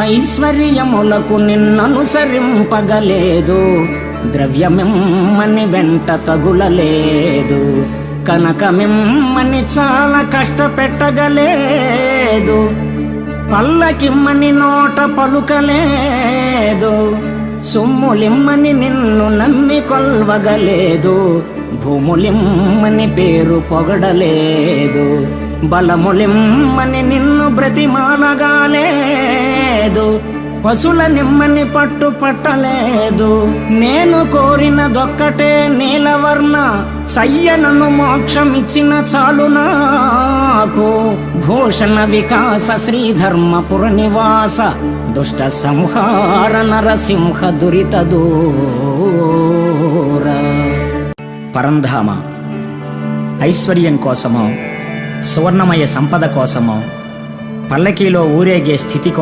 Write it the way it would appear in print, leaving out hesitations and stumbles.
ఐశ్వర్యములకు నిన్ననుసరింపగలేదు, ద్రవ్యమిమ్మని వెంట తగులలేదు, కనకమిమ్మని చాలా కష్టపెట్టగలేదు, పల్లకిమ్మని నోట పలుకలేదు, సొమ్ములిమ్మని నిన్ను నమ్మి కొల్వగలేదు, భూములిమ్మని పేరు పొగడలేదు, బలములిమ్మని నిన్ను బ్రతిమాలగాలేదు, పశుల నిమ్మని పట్టు పట్టలేదు. నేను కోరినదొక్కటే నీలవర్ణ, సయ్యనను మోక్షమిచ్చిన చాలు నాకు. భూషణ వికాస శ్రీధర్మపుర నివాస, దుష్ట సంహార నరసింహ దురిత దూర. పరంధామ ఐశ్వర్యం కోసమో, సువర్ణమయ సంపద కోసమో, పల్లకీలో ఊరేగే స్థితి